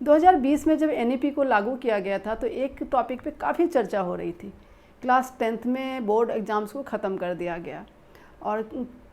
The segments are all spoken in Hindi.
2020 में जब एनईपी को लागू किया गया था तो एक टॉपिक पे काफ़ी चर्चा हो रही थी। क्लास 10th में बोर्ड एग्ज़ाम्स को ख़त्म कर दिया गया और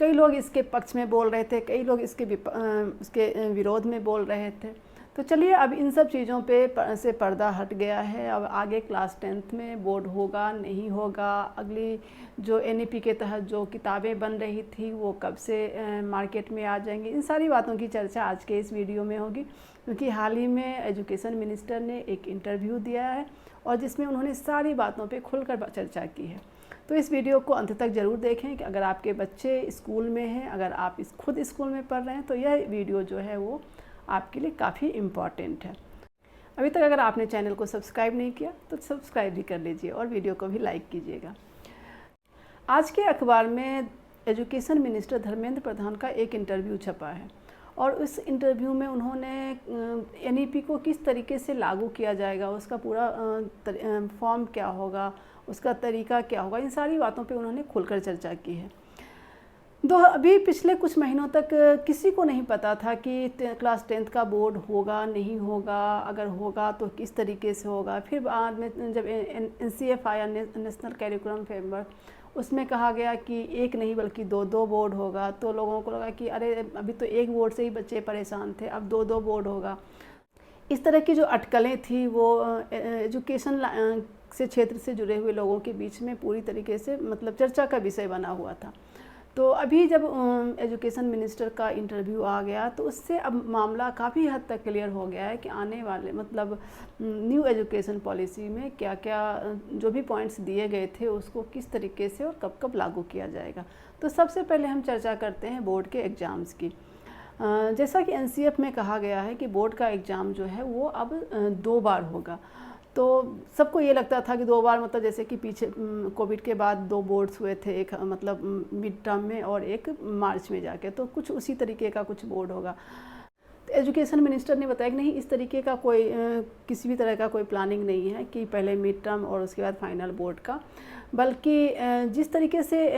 कई लोग इसके पक्ष में बोल रहे थे, कई लोग इसके विरोध में बोल रहे थे। तो चलिए अब इन सब चीज़ों पे से पर्दा हट गया है। अब आगे क्लास 10th में बोर्ड होगा नहीं होगा, अगली जो एनईपी के तहत जो किताबें बन रही थी वो कब से मार्केट में आ जाएंगी, इन सारी बातों की चर्चा आज के इस वीडियो में होगी। क्योंकि हाल ही में एजुकेशन मिनिस्टर ने एक इंटरव्यू दिया है और जिसमें उन्होंने सारी बातों पे खुलकर चर्चा की है। तो इस वीडियो को अंत तक ज़रूर देखें कि अगर आपके बच्चे स्कूल में हैं, अगर आप खुद स्कूल में पढ़ रहे हैं तो यह वीडियो जो है वो आपके लिए काफ़ी इम्पॉर्टेंट है। अभी तक अगर आपने चैनल को सब्सक्राइब नहीं किया तो सब्सक्राइब भी कर लीजिए और वीडियो को भी लाइक कीजिएगा। आज के अखबार में एजुकेशन मिनिस्टर धर्मेंद्र प्रधान का एक इंटरव्यू छपा है और उस इंटरव्यू में उन्होंने एनईपी को किस तरीके से लागू किया जाएगा, उसका पूरा फॉर्म क्या होगा, उसका तरीका क्या होगा, इन सारी बातों पे उन्होंने खुलकर चर्चा की है। अभी पिछले कुछ महीनों तक किसी को नहीं पता था कि क्लास 10th का बोर्ड होगा नहीं होगा, अगर होगा तो किस तरीके से होगा। फिर बाद में जब NCF आया, नेशनल करिकुलम फ्रेमवर्क, उसमें कहा गया कि एक नहीं बल्कि दो बोर्ड होगा। तो लोगों को लगा कि अरे अभी तो एक बोर्ड से ही बच्चे परेशान थे, अब दो बोर्ड होगा। इस तरह की जो अटकलें थी वो एजुकेशन से क्षेत्र से जुड़े हुए लोगों के बीच में पूरी तरीके से मतलब चर्चा का विषय बना हुआ था। तो अभी जब एजुकेशन मिनिस्टर का इंटरव्यू आ गया तो उससे अब मामला काफ़ी हद तक क्लियर हो गया है कि आने वाले मतलब न्यू एजुकेशन पॉलिसी में क्या क्या जो भी पॉइंट्स दिए गए थे उसको किस तरीके से और कब कब लागू किया जाएगा। तो सबसे पहले हम चर्चा करते हैं बोर्ड के एग्ज़ाम्स की। जैसा कि NCF में कहा गया है कि बोर्ड का एग्ज़ाम जो है वो अब 2 बार होगा। तो सबको ये लगता था कि 2 बार मतलब जैसे कि पीछे कोविड के बाद 2 बोर्ड्स हुए थे, एक मतलब मिड टर्म में और एक मार्च में जाके, तो कुछ उसी तरीके का कुछ बोर्ड होगा। तो एजुकेशन मिनिस्टर ने बताया कि नहीं, इस तरीके का कोई किसी भी तरह का कोई प्लानिंग नहीं है कि पहले मिड टर्म और उसके बाद फाइनल बोर्ड का, बल्कि जिस तरीके से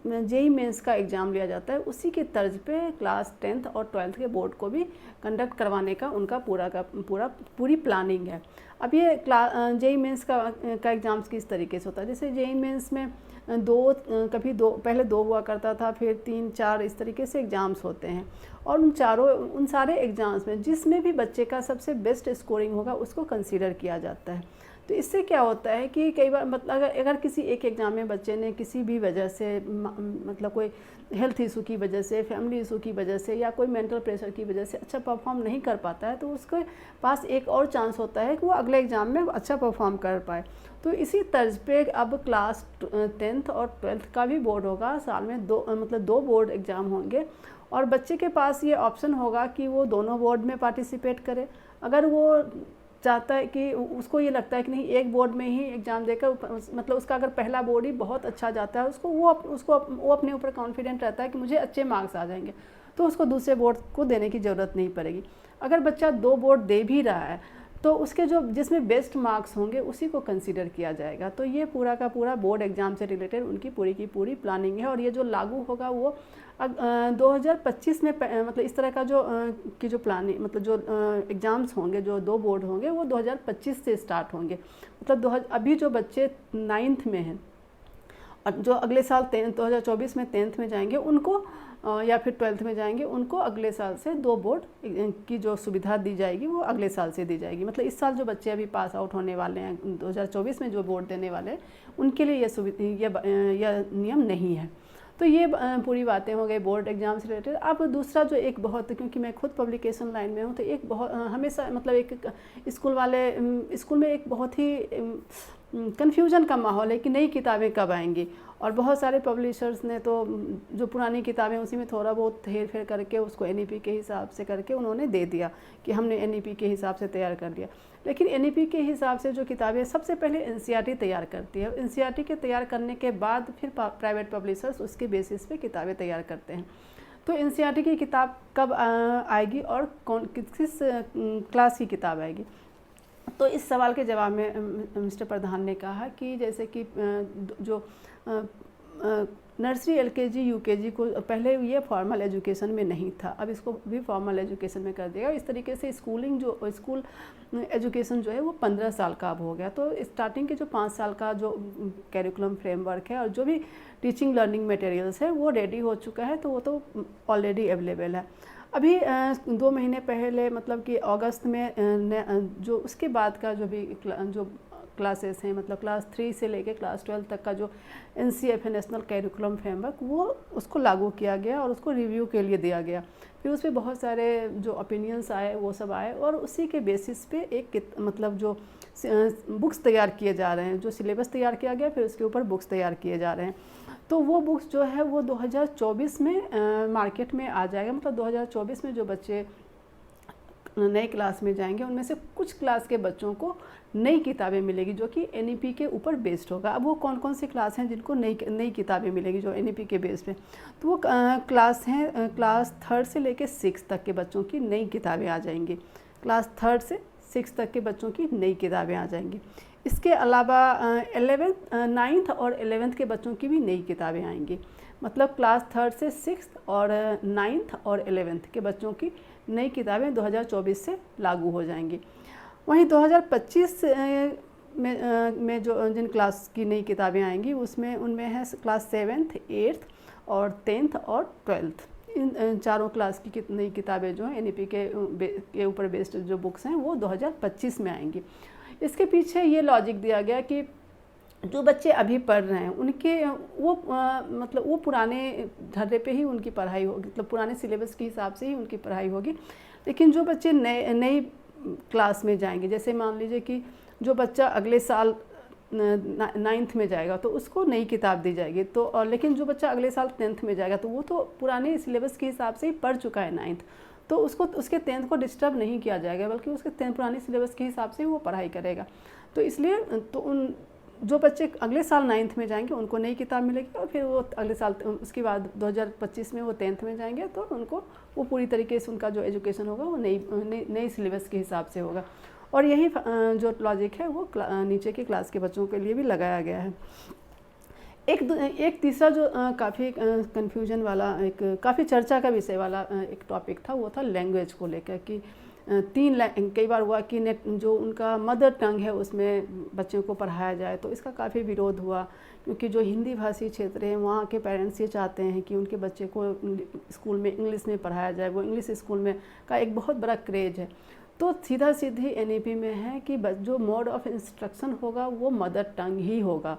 जेईई मेंस का एग्ज़ाम लिया जाता है उसी के तर्ज पे क्लास 10th और 12th के बोर्ड को भी कंडक्ट करवाने का उनका पूरी प्लानिंग है। अब ये जेईई मेंस का एग्ज़ाम्स किस तरीके से होता है, जैसे जेईई मेंस में पहले दो हुआ करता था, फिर 3, 4 इस तरीके से एग्ज़ाम्स होते हैं और उन सारे एग्ज़ाम्स में जिसमें भी बच्चे का सबसे बेस्ट स्कोरिंग होगा उसको कंसीडर किया जाता है। तो इससे क्या होता है कि कई बार मतलब अगर किसी एक एग्ज़ाम में बच्चे ने किसी भी वजह से मतलब कोई हेल्थ इशू की वजह से, फैमिली इशू की वजह से या कोई मेंटल प्रेशर की वजह से अच्छा परफॉर्म नहीं कर पाता है तो उसके पास एक और चांस होता है कि वो अगले एग्ज़ाम में अच्छा परफॉर्म कर पाए। तो इसी तर्ज पे अब क्लास 10th और 12th का भी बोर्ड होगा। साल में 2 बोर्ड एग्ज़ाम होंगे और बच्चे के पास ये ऑप्शन होगा कि वो दोनों बोर्ड में पार्टिसिपेट करे। अगर वो चाहता है कि उसको ये लगता है कि नहीं एक बोर्ड में ही एग्ज़ाम देकर मतलब उसका अगर पहला बोर्ड ही बहुत अच्छा जाता है, वो अपने ऊपर कॉन्फिडेंट रहता है कि मुझे अच्छे मार्क्स आ जाएंगे, तो उसको दूसरे बोर्ड को देने की ज़रूरत नहीं पड़ेगी। अगर बच्चा 2 बोर्ड दे भी रहा है तो उसके जिसमें बेस्ट मार्क्स होंगे उसी को कंसीडर किया जाएगा। तो ये पूरा का पूरा बोर्ड एग्ज़ाम से रिलेटेड उनकी पूरी की पूरी प्लानिंग है और ये जो लागू होगा वो 2025 में मतलब इस तरह का जो प्लानिंग मतलब जो एग्ज़ाम्स होंगे, जो 2 बोर्ड होंगे वो 2025 से स्टार्ट होंगे। मतलब अभी जो बच्चे 9th में हैं और जो अगले साल 2024 में 10th में जाएंगे उनको या फिर 12th में जाएंगे उनको अगले साल से 2 बोर्ड की जो सुविधा दी जाएगी वो अगले साल से दी जाएगी। मतलब इस साल जो बच्चे अभी पास आउट होने वाले हैं 2024 में जो बोर्ड देने वाले हैं उनके लिए यह नियम नहीं है। तो ये पूरी बातें हो गई बोर्ड एग्ज़ाम से रिलेटेड। अब दूसरा जो एक बहुत, क्योंकि मैं खुद पब्लिकेशन लाइन में हूँ तो एक बहुत हमेशा मतलब एक स्कूल में एक बहुत ही कन्फ्यूज़न का माहौल है कि नई किताबें कब आएंगी और बहुत सारे पब्लिशर्स ने तो जो पुरानी किताबें उसी में थोड़ा बहुत हेर फेर करके उसको एनईपी के हिसाब से करके उन्होंने दे दिया कि हमने एनईपी के हिसाब से तैयार कर लिया। लेकिन एनईपी के हिसाब से जो किताबें सबसे पहले एनसीईआरटी तैयार करती है, एनसीईआरटी के तैयार करने के बाद फिर प्राइवेट पब्लिशर्स उसके बेसिस पे किताबें तैयार करते हैं। तो एनसीईआरटी की किताब कब आएगी और किस क्लास की किताब आएगी, तो इस सवाल के जवाब में मिस्टर प्रधान ने कहा कि जैसे कि जो नर्सरी एलकेजी यूकेजी को पहले ये फॉर्मल एजुकेशन में नहीं था, अब इसको भी फॉर्मल एजुकेशन में कर दिया। इस तरीके से स्कूल एजुकेशन जो है वो 15 साल का अब हो गया। तो स्टार्टिंग के जो 5 साल का जो कैरिकुलम फ्रेमवर्क है और जो भी टीचिंग लर्निंग मटेरियल्स है वो रेडी हो चुका है, तो वो तो ऑलरेडी अवेलेबल है। अभी 2 महीने पहले मतलब कि अगस्त में जो उसके बाद का जो क्लासेस हैं, मतलब क्लास 3 से लेके क्लास 12 तक का जो NCF है, नेशनल कैरिकुलम फ्रेमवर्क, वो उसको लागू किया गया और उसको रिव्यू के लिए दिया गया। फिर उस पर बहुत सारे जो ओपिनियंस आए वो सब आए और उसी के बेसिस पे मतलब जो बुक्स तैयार किए जा रहे हैं, जो सिलेबस तैयार किया गया फिर उसके ऊपर बुक्स तैयार किए जा रहे हैं। तो वो बुक्स जो है वो 2024 में मार्केट में आ जाएगा। मतलब 2024 में जो बच्चे नई क्लास में जाएंगे उनमें से कुछ क्लास के बच्चों को नई किताबें मिलेगी जो कि NEP के ऊपर बेस्ड होगा। अब वो कौन कौन सी क्लास हैं जिनको नई किताबें मिलेगी जो NEP के बेस पे, तो वो क्लास हैं क्लास 3 से लेके 6 तक के बच्चों की नई किताबें आ जाएंगी। क्लास 3 से 6 तक के बच्चों की नई किताबें आ जाएंगी। इसके अलावा 9th और 11th के बच्चों की भी नई किताबें आएंगी। मतलब क्लास 3 से 6 और 9th और 11th के बच्चों की नई किताबें 2024 से लागू हो जाएंगी। वहीं 2025 में जो जिन क्लास की नई किताबें आएंगी उनमें है क्लास 7th 8th और 10th और 12th। इन चारों क्लास की नई किताबें जो हैं NEP के ऊपर बेस्ड जो बुक्स हैं वो 2025 में आएंगी। इसके पीछे ये लॉजिक दिया गया कि जो बच्चे अभी पढ़ रहे हैं उनके मतलब वो पुराने ढर्रे पे ही उनकी पढ़ाई होगी, मतलब पुराने सिलेबस के हिसाब से ही उनकी पढ़ाई होगी। लेकिन जो बच्चे नई क्लास में जाएंगे, जैसे मान लीजिए कि जो बच्चा अगले साल 9th में जाएगा तो उसको नई किताब दी जाएगी, तो और लेकिन जो बच्चा अगले साल 10th में जाएगा तो वो तो पुराने सिलेबस के हिसाब से ही पढ़ चुका है 9th, तो उसको उसके 10th को डिस्टर्ब नहीं किया जाएगा, बल्कि उसके 10th पुराने सिलेबस के हिसाब से ही वो पढ़ाई करेगा। तो इसलिए तो जो बच्चे अगले साल 9th में जाएंगे उनको नई किताब मिलेगी और फिर वो अगले साल उसके बाद 2025 में वो 10th में जाएंगे तो उनको वो पूरी तरीके से उनका जो एजुकेशन होगा वो नई सिलेबस के हिसाब से होगा। और यही जो लॉजिक है वो नीचे के क्लास के बच्चों के लिए भी लगाया गया है। एक तीसरा जो काफ़ी कन्फ्यूजन वाला, एक काफ़ी चर्चा का विषय वाला एक टॉपिक था, वो था लैंग्वेज को लेकर कि कई बार हुआ कि जो उनका मदर टंग है उसमें बच्चों को पढ़ाया जाए, तो इसका काफ़ी विरोध हुआ, क्योंकि जो हिंदी भाषी क्षेत्र है वहाँ के पेरेंट्स ये चाहते हैं कि उनके बच्चे को स्कूल में इंग्लिश में पढ़ाया जाए, वो इंग्लिश स्कूल में का एक बहुत बड़ा क्रेज है। तो सीधी NEP में है कि जो मोड ऑफ इंस्ट्रक्शन होगा वो मदर टंग ही होगा।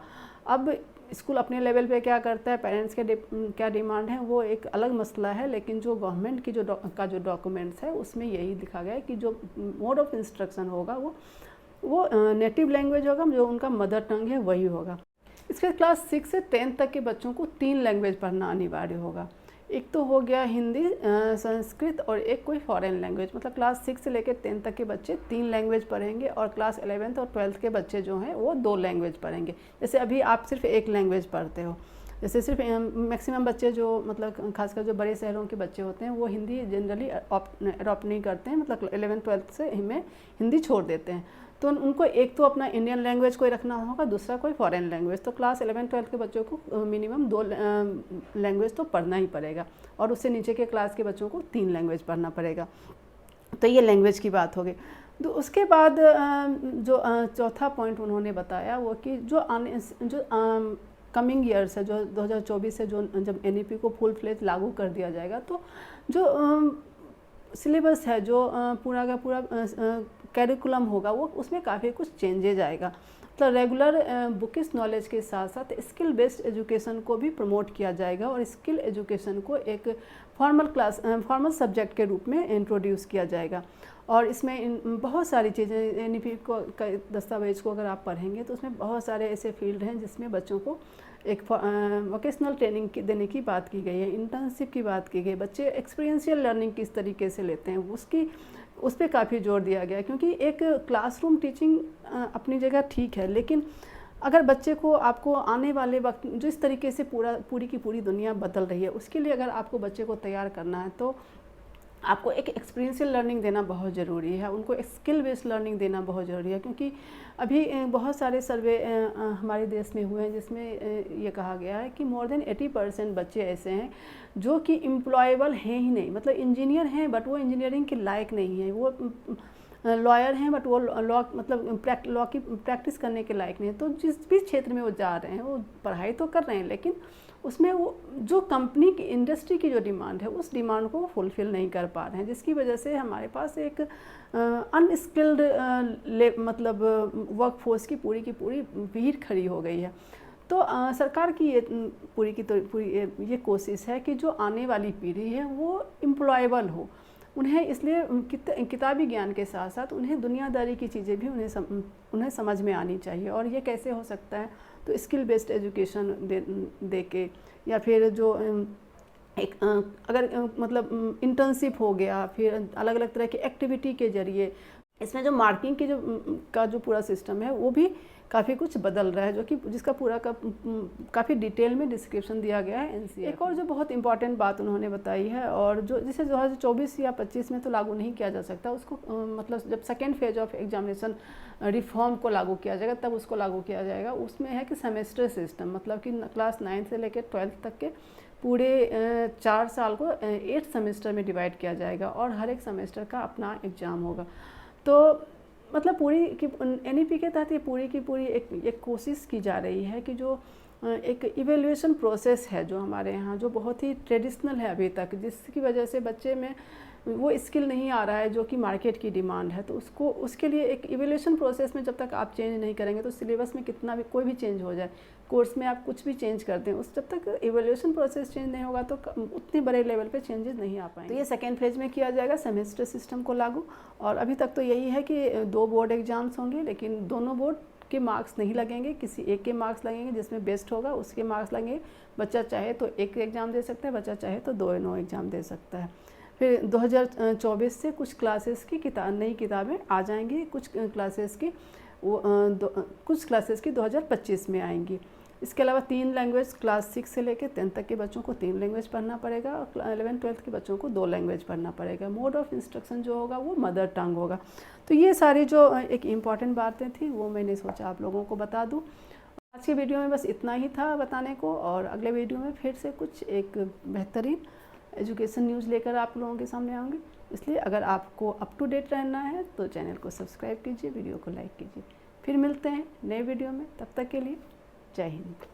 अब स्कूल अपने लेवल पे क्या करता है, पेरेंट्स के क्या डिमांड है वो एक अलग मसला है, लेकिन जो गवर्नमेंट की जो डॉक्यूमेंट्स है उसमें यही लिखा गया है कि जो मोड ऑफ इंस्ट्रक्शन होगा वो नेटिव लैंग्वेज होगा, जो उनका मदर टंग है वही होगा। इसके क्लास 6 से 10th तक के बच्चों को 3 लैंग्वेज पढ़ना अनिवार्य होगा। एक तो हो गया हिंदी, संस्कृत और एक कोई फॉरेन लैंग्वेज। मतलब क्लास 6 से लेकर 10th तक के बच्चे 3 लैंग्वेज पढ़ेंगे और क्लास 11th और 12th के बच्चे जो हैं वो 2 लैंग्वेज पढ़ेंगे। जैसे अभी आप सिर्फ एक लैंग्वेज पढ़ते हो, जैसे सिर्फ मैक्सिमम बच्चे जो मतलब खासकर जो बड़े शहरों के बच्चे होते हैं वो हिंदी जनरली अडॉप्ट नहीं करते हैं, मतलब 11th-12th से में हिंदी छोड़ देते हैं। तो उनको एक तो अपना इंडियन लैंग्वेज कोई रखना होगा, दूसरा कोई फॉरेन लैंग्वेज। तो क्लास 11th-12th के बच्चों को मिनिमम 2 लैंग्वेज तो पढ़ना ही पड़ेगा और उससे नीचे के क्लास के बच्चों को 3 लैंग्वेज पढ़ना पड़ेगा। तो ये लैंग्वेज की बात हो गई। तो उसके बाद जो चौथा पॉइंट उन्होंने बताया वो कि जो कमिंग ईयर्स है, जो 2024 से जो जब NEP को फुल फ्लेज लागू कर दिया जाएगा, तो जो सिलेबस है, जो पूरा का पूरा कैरिकुलम होगा वो उसमें काफ़ी कुछ चेंजेज आएगा। तो रेगुलर बुकिश नॉलेज के साथ साथ स्किल बेस्ड एजुकेशन को भी प्रमोट किया जाएगा और स्किल एजुकेशन को एक फॉर्मल सब्जेक्ट के रूप में इंट्रोड्यूस किया जाएगा। और इसमें बहुत सारी चीज़ें NEP को दस्तावेज को अगर आप पढ़ेंगे तो उसमें बहुत सारे ऐसे फील्ड हैं जिसमें बच्चों को एक वोकेशनल ट्रेनिंग देने की बात की गई है, इंटर्नशिप की बात की गई, बच्चे एक्सपीरियंशियल लर्निंग किस तरीके से लेते हैं उस पर काफ़ी जोर दिया गया। क्योंकि एक क्लासरूम टीचिंग अपनी जगह ठीक है, लेकिन अगर बच्चे को आपको आने वाले वक्त जिस तरीके से पूरी की पूरी दुनिया बदल रही है, उसके लिए अगर आपको बच्चे को तैयार करना है तो आपको एक एक्सपीरियंशियल लर्निंग देना बहुत ज़रूरी है, उनको एक स्किल बेस्ड लर्निंग देना बहुत ज़रूरी है, क्योंकि अभी बहुत सारे सर्वे हमारे देश में हुए हैं जिसमें ये कहा गया है कि मोर देन 80% बच्चे ऐसे हैं जो कि एम्प्लॉयबल हैं ही नहीं, मतलब इंजीनियर हैं बट वो इंजीनियरिंग के लायक नहीं है, वो लॉयर हैं बट वो लॉ मतलब लॉ की प्रैक्टिस करने के लायक नहीं है। तो जिस भी क्षेत्र में वो जा रहे हैं वो पढ़ाई तो कर रहे हैं, लेकिन उसमें वो जो कंपनी की इंडस्ट्री की जो डिमांड है उस डिमांड को वो फुलफ़िल नहीं कर पा रहे हैं, जिसकी वजह से हमारे पास एक अनस्किल्ड मतलब वर्कफोर्स की पूरी भीड़ खड़ी हो गई है। तो सरकार की ये पूरी ये कोशिश है कि जो आने वाली पीढ़ी है वो एम्प्लॉयबल हो, उन्हें इसलिए किताबी ज्ञान के साथ साथ उन्हें दुनियादारी की चीज़ें भी उन्हें समझ में आनी चाहिए। और ये कैसे हो सकता है, तो स्किल बेस्ड एजुकेशन दे के, या फिर जो एक अगर मतलब इंटर्नशिप हो गया, फिर अलग अलग तरह की एक्टिविटी के ज़रिए, इसमें जो मार्किंग के जो पूरा सिस्टम है वो भी काफ़ी कुछ बदल रहा है, जो कि जिसका पूरा काफ़ी डिटेल में डिस्क्रिप्शन दिया गया है एनसीईआरटी। एक और जो बहुत इंपॉर्टेंट बात उन्होंने बताई है, और जो जिसे 2024 या 25 में तो लागू नहीं किया जा सकता, उसको मतलब जब second phase of examination reform को लागू किया जाएगा तब उसको लागू किया जाएगा। उसमें है कि सेमेस्टर सिस्टम, मतलब कि क्लास 9 से लेकर 12th तक के पूरे 4 साल को 8 सेमेस्टर में डिवाइड किया जाएगा और हर एक सेमेस्टर का अपना एग्ज़ाम होगा। तो मतलब पूरी की एनईपी के तहत ये पूरी की पूरी एक कोशिश की जा रही है कि जो एक इवैल्यूएशन प्रोसेस है जो हमारे यहाँ जो बहुत ही ट्रेडिशनल है अभी तक, जिसकी वजह से बच्चे में वो स्किल नहीं आ रहा है जो कि मार्केट की डिमांड है। तो उसके लिए एक इवैल्यूएशन प्रोसेस में जब तक आप चेंज नहीं करेंगे, तो सिलेबस में कितना भी कोई भी चेंज हो जाए, कोर्स में आप कुछ भी चेंज कर दें, उस जब तक इवैल्यूएशन प्रोसेस चेंज नहीं होगा तो उतने बड़े लेवल पे चेंजेस नहीं आ पाएंगे। तो ये सेकेंड फेज में किया जाएगा सेमेस्टर सिस्टम को लागू। और अभी तक तो यही है कि 2 बोर्ड एग्जाम्स होंगे, लेकिन दोनों बोर्ड के मार्क्स नहीं लगेंगे, किसी एक के मार्क्स लगेंगे, जिसमें बेस्ट होगा उसके मार्क्स लगेंगे। बच्चा चाहे तो एक एग्ज़ाम दे सकता है, बच्चा चाहे तो दोनों एग्ज़ाम दे सकता है। फिर 2024 से कुछ क्लासेस की नई किताबें आ जाएंगी, कुछ क्लासेस की 2025 में आएंगी। इसके अलावा 3 लैंग्वेज क्लास 6 से लेकर 10 तक के बच्चों को 3 लैंग्वेज पढ़ना पड़ेगा, और 11th-12th के बच्चों को 2 लैंग्वेज पढ़ना पड़ेगा। मोड ऑफ इंस्ट्रक्शन जो होगा वो मदर टंग होगा। तो ये सारी जो एक इम्पॉर्टेंट बातें थी वो मैंने सोचा आप लोगों को बता दूँ। आज के वीडियो में बस इतना ही था बताने को, और अगले वीडियो में फिर से कुछ एक बेहतरीन एजुकेशन न्यूज़ लेकर आप लोगों के सामने आऊँगी। इसलिए अगर आपको अप टू डेट रहना है तो चैनल को सब्सक्राइब कीजिए, वीडियो को लाइक कीजिए। फिर मिलते हैं नए वीडियो में, तब तक के लिए जय हिंद।